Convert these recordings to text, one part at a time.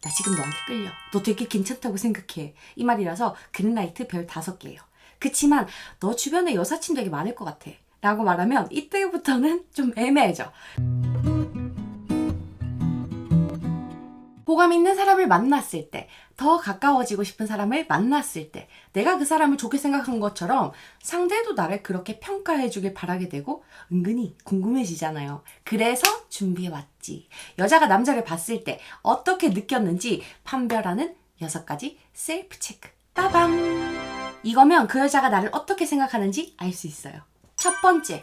나 지금 너한테 끌려. 너 되게 괜찮다고 생각해. 이 말이라서 그린라이트 별 5개예요. 그치만 너 주변에 여사친 되게 많을 것 같아. 라고 말하면 이때부터는 좀 애매해져. 호감 있는 사람을 만났을 때, 더 가까워지고 싶은 사람을 만났을 때, 내가 그 사람을 좋게 생각한 것처럼 상대도 나를 그렇게 평가해주길 바라게 되고 은근히 궁금해지잖아요. 그래서 준비해왔지. 여자가 남자를 봤을 때 어떻게 느꼈는지 판별하는 6가지 셀프 체크. 빠밤! 이거면 그 여자가 나를 어떻게 생각하는지 알 수 있어요. 첫 번째,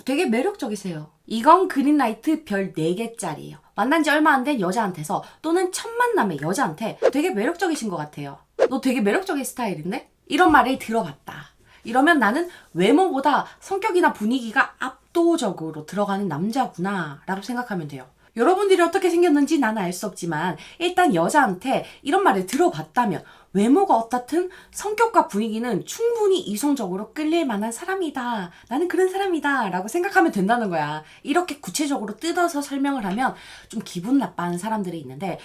되게 매력적이세요. 이건 그린라이트 별 4개짜리예요. 만난 지 얼마 안 된 여자한테서 또는 첫 만남의 여자한테 되게 매력적이신 것 같아요. 너 되게 매력적인 스타일인데? 이런 말을 들어봤다. 이러면 나는 외모보다 성격이나 분위기가 압도적으로 들어가는 남자구나 라고 생각하면 돼요. 여러분들이 어떻게 생겼는지 나는 알 수 없지만 일단 여자한테 이런 말을 들어봤다면 외모가 어떻든 성격과 분위기는 충분히 이성적으로 끌릴 만한 사람이다. 나는 그런 사람이다. 라고 생각하면 된다는 거야. 이렇게 구체적으로 뜯어서 설명을 하면 좀 기분 나빠하는 사람들이 있는데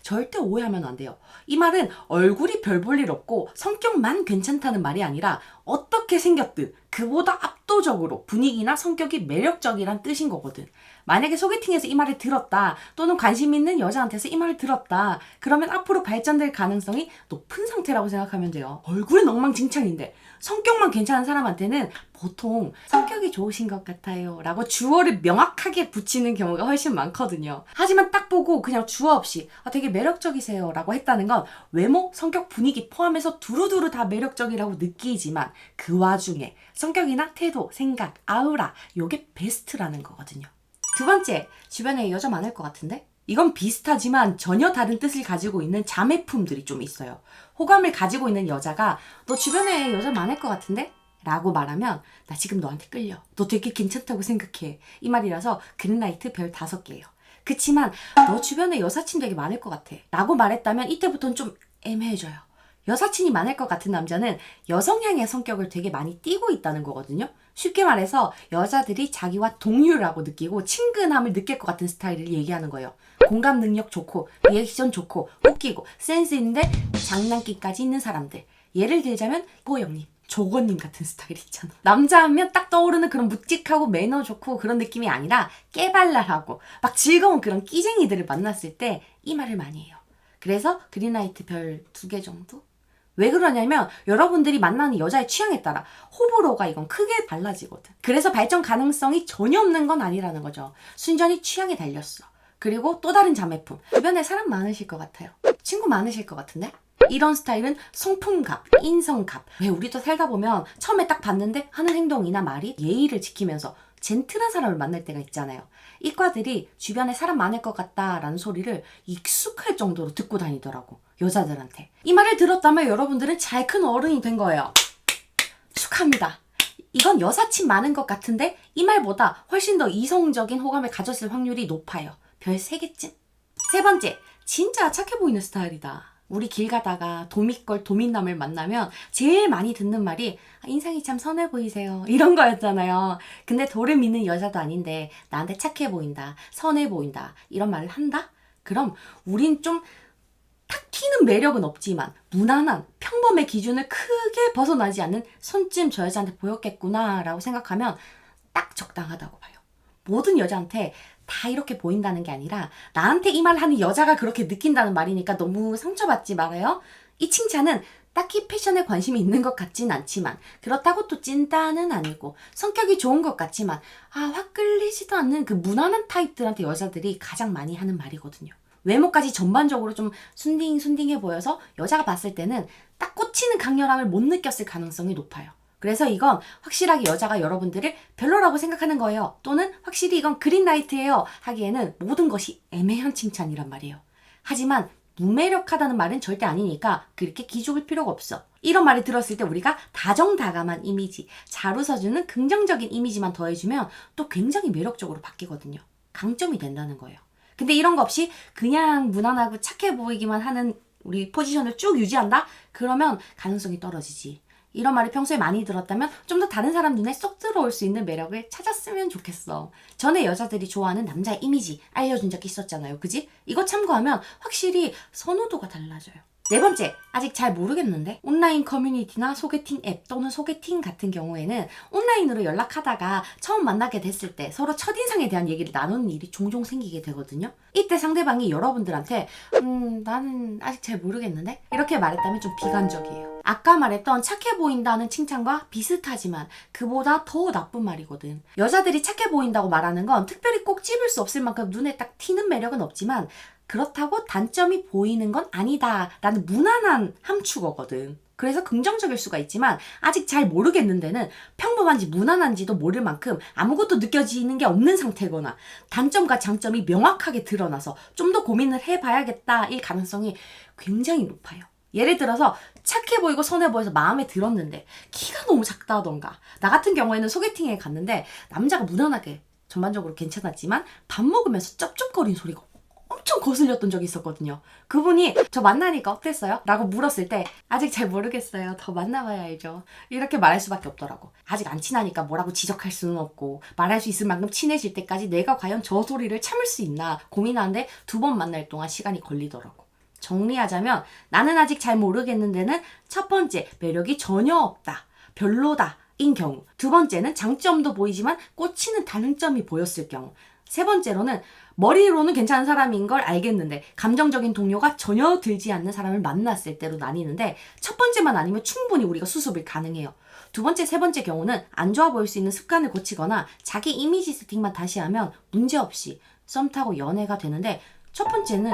절대 오해하면 안 돼요. 이 말은 얼굴이 별 볼 일 없고 성격만 괜찮다는 말이 아니라 어떻게 생겼든 그보다 압도적으로 분위기나 성격이 매력적이란 뜻인 거거든. 만약에 소개팅에서 이 말을 들었다 또는 관심 있는 여자한테서 이 말을 들었다 그러면 앞으로 발전될 가능성이 높은 상태라고 생각하면 돼요. 얼굴은 엉망진창인데 성격만 괜찮은 사람한테는 보통 성격이 좋으신 것 같아요 라고 주어를 명확하게 붙이는 경우가 훨씬 많거든요. 하지만 딱 보고 그냥 주어 없이 되게 매력적이세요 라고 했다는 건 외모, 성격, 분위기 포함해서 두루두루 다 매력적이라고 느끼지만 그 와중에 성격이나 태도, 생각, 아우라 요게 베스트라는 거거든요. 두 번째, 주변에 여자 많을 것 같은데? 이건 비슷하지만 전혀 다른 뜻을 가지고 있는 자매품들이 좀 있어요. 호감을 가지고 있는 여자가 너 주변에 여자 많을 것 같은데? 라고 말하면 나 지금 너한테 끌려. 너 되게 괜찮다고 생각해. 이 말이라서 그린라이트 별 5개예요. 그치만 너 주변에 여사친 되게 많을 것 같아. 라고 말했다면 이때부터는 좀 애매해져요. 여사친이 많을 것 같은 남자는 여성향의 성격을 되게 많이 띠고 있다는 거거든요. 쉽게 말해서 여자들이 자기와 동료라고 느끼고 친근함을 느낄 것 같은 스타일을 얘기하는 거예요. 공감 능력 좋고 리액션 좋고 웃기고 센스 있는데 장난기까지 있는 사람들. 예를 들자면 호영님, 조건님 같은 스타일 있잖아. 남자 하면 딱 떠오르는 그런 묵직하고 매너 좋고 그런 느낌이 아니라 깨발랄하고 막 즐거운 그런 끼쟁이들을 만났을 때 이 말을 많이 해요. 그래서 그린라이트 별 2개 정도? 왜 그러냐면 여러분들이 만나는 여자의 취향에 따라 호불호가 이건 크게 달라지거든. 그래서 발전 가능성이 전혀 없는 건 아니라는 거죠. 순전히 취향에 달렸어. 그리고 또 다른 자매품. 주변에 사람 많으실 것 같아요. 친구 많으실 것 같은데? 이런 스타일은 성품갑, 인성갑. 왜 우리도 살다 보면 처음에 딱 봤는데 하는 행동이나 말이 예의를 지키면서 젠틀한 사람을 만날 때가 있잖아요. 이과들이 주변에 사람 많을 것 같다라는 소리를 익숙할 정도로 듣고 다니더라고. 여자들한테. 이 말을 들었다면 여러분들은 잘 큰 어른이 된 거예요. 축하합니다. 이건 여사친 많은 것 같은데 이 말보다 훨씬 더 이성적인 호감을 가졌을 확률이 높아요. 별 3개쯤. 세 번째, 진짜 착해 보이는 스타일이다. 우리 길 가다가 도미걸 도민남을 만나면 제일 많이 듣는 말이 인상이 참 선해 보이세요. 이런 거였잖아요. 근데 도를 믿는 여자도 아닌데 나한테 착해 보인다, 선해 보인다 이런 말을 한다? 그럼 우린 좀 탁 튀는 매력은 없지만 무난한 평범의 기준을 크게 벗어나지 않는 손쯤 저 여자한테 보였겠구나 라고 생각하면 딱 적당하다고 봐요. 모든 여자한테 다 이렇게 보인다는 게 아니라 나한테 이 말 하는 여자가 그렇게 느낀다는 말이니까 너무 상처받지 말아요. 이 칭찬은 딱히 패션에 관심이 있는 것 같진 않지만 그렇다고 또 찐따는 아니고 성격이 좋은 것 같지만 확 끌리지도 않는 그 무난한 타입들한테 여자들이 가장 많이 하는 말이거든요. 외모까지 전반적으로 좀 순딩순딩해 보여서 여자가 봤을 때는 딱 꽂히는 강렬함을 못 느꼈을 가능성이 높아요. 그래서 이건 확실하게 여자가 여러분들을 별로라고 생각하는 거예요. 또는 확실히 이건 그린라이트예요 하기에는 모든 것이 애매한 칭찬이란 말이에요. 하지만 무매력하다는 말은 절대 아니니까 그렇게 기죽을 필요가 없어. 이런 말을 들었을 때 우리가 다정다감한 이미지, 잘 웃어주는 긍정적인 이미지만 더해주면 또 굉장히 매력적으로 바뀌거든요. 강점이 된다는 거예요. 근데 이런 거 없이 그냥 무난하고 착해 보이기만 하는 우리 포지션을 쭉 유지한다? 그러면 가능성이 떨어지지. 이런 말을 평소에 많이 들었다면 좀 더 다른 사람 눈에 쏙 들어올 수 있는 매력을 찾았으면 좋겠어. 전에 여자들이 좋아하는 남자의 이미지 알려준 적 있었잖아요. 그지? 이거 참고하면 확실히 선호도가 달라져요. 네 번째, 아직 잘 모르겠는데 온라인 커뮤니티나 소개팅 앱 또는 소개팅 같은 경우에는 온라인으로 연락하다가 처음 만나게 됐을 때 서로 첫인상에 대한 얘기를 나누는 일이 종종 생기게 되거든요. 이때 상대방이 여러분들한테 나는 아직 잘 모르겠는데? 이렇게 말했다면 좀 비관적이에요. 아까 말했던 착해 보인다는 칭찬과 비슷하지만 그보다 더 나쁜 말이거든. 여자들이 착해 보인다고 말하는 건 특별히 꼭 찝을 수 없을 만큼 눈에 딱 튀는 매력은 없지만 그렇다고 단점이 보이는 건 아니다 라는 무난한 함축어거든. 그래서 긍정적일 수가 있지만 아직 잘 모르겠는 데는 평범한지 무난한지도 모를 만큼 아무것도 느껴지는 게 없는 상태거나 단점과 장점이 명확하게 드러나서 좀 더 고민을 해봐야겠다 일 가능성이 굉장히 높아요. 예를 들어서 착해 보이고 선해 보여서 마음에 들었는데 키가 너무 작다던가, 나 같은 경우에는 소개팅에 갔는데 남자가 무난하게 전반적으로 괜찮았지만 밥 먹으면서 쩝쩝거리는 소리가 엄청 거슬렸던 적이 있었거든요. 그분이 저 만나니까 어땠어요? 라고 물었을 때 아직 잘 모르겠어요. 더 만나봐야 알죠. 이렇게 말할 수밖에 없더라고. 아직 안 친하니까 뭐라고 지적할 수는 없고 말할 수 있을 만큼 친해질 때까지 내가 과연 저 소리를 참을 수 있나 고민하는데 2번 만날 동안 시간이 걸리더라고. 정리하자면 나는 아직 잘 모르겠는 데는 첫 번째, 매력이 전혀 없다, 별로다 인 경우. 두 번째는 장점도 보이지만 꽂히는 단점이 보였을 경우. 세 번째로는 머리로는 괜찮은 사람인 걸 알겠는데 감정적인 동요가 전혀 들지 않는 사람을 만났을 때로 나뉘는데 첫 번째만 아니면 충분히 우리가 수습이 가능해요. 두 번째, 세 번째 경우는 안 좋아 보일 수 있는 습관을 고치거나 자기 이미지 세팅만 다시 하면 문제없이 썸 타고 연애가 되는데 첫 번째는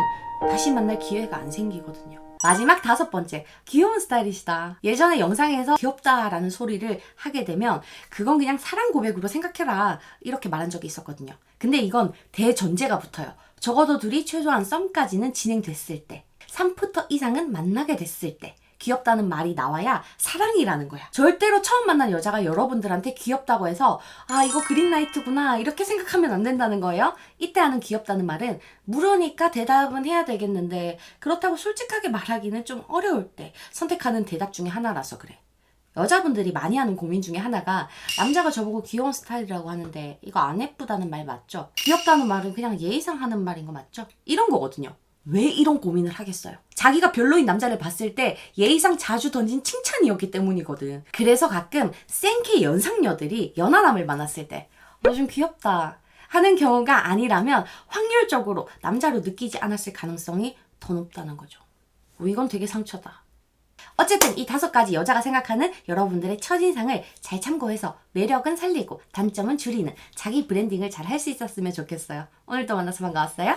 다시 만날 기회가 안 생기거든요. 마지막 5번째, 귀여운 스타일이시다. 예전에 영상에서 귀엽다라는 소리를 하게 되면 그건 그냥 사랑 고백으로 생각해라 이렇게 말한 적이 있었거든요. 근데 이건 대전제가 붙어요. 적어도 둘이 최소한 썸까지는 진행됐을 때, 3푸터 이상은 만나게 됐을 때 귀엽다는 말이 나와야 사랑이라는 거야. 절대로 처음 만난 여자가 여러분들한테 귀엽다고 해서 아 이거 그린라이트구나 이렇게 생각하면 안 된다는 거예요. 이때 하는 귀엽다는 말은 물으니까 대답은 해야 되겠는데 그렇다고 솔직하게 말하기는 좀 어려울 때 선택하는 대답 중에 하나라서 그래. 여자분들이 많이 하는 고민 중에 하나가 남자가 저보고 귀여운 스타일이라고 하는데 이거 안 예쁘다는 말 맞죠? 귀엽다는 말은 그냥 예의상 하는 말인 거 맞죠? 이런 거거든요. 왜 이런 고민을 하겠어요? 자기가 별로인 남자를 봤을 때 예의상 자주 던진 칭찬이었기 때문이거든. 그래서 가끔 생케 연상녀들이 연하남을 만났을 때 너 좀 귀엽다 하는 경우가 아니라면 확률적으로 남자로 느끼지 않았을 가능성이 더 높다는 거죠. 이건 되게 상처다. 어쨌든 이 5가지 여자가 생각하는 여러분들의 첫인상을 잘 참고해서 매력은 살리고 단점은 줄이는 자기 브랜딩을 잘 할 수 있었으면 좋겠어요. 오늘도 만나서 반가웠어요.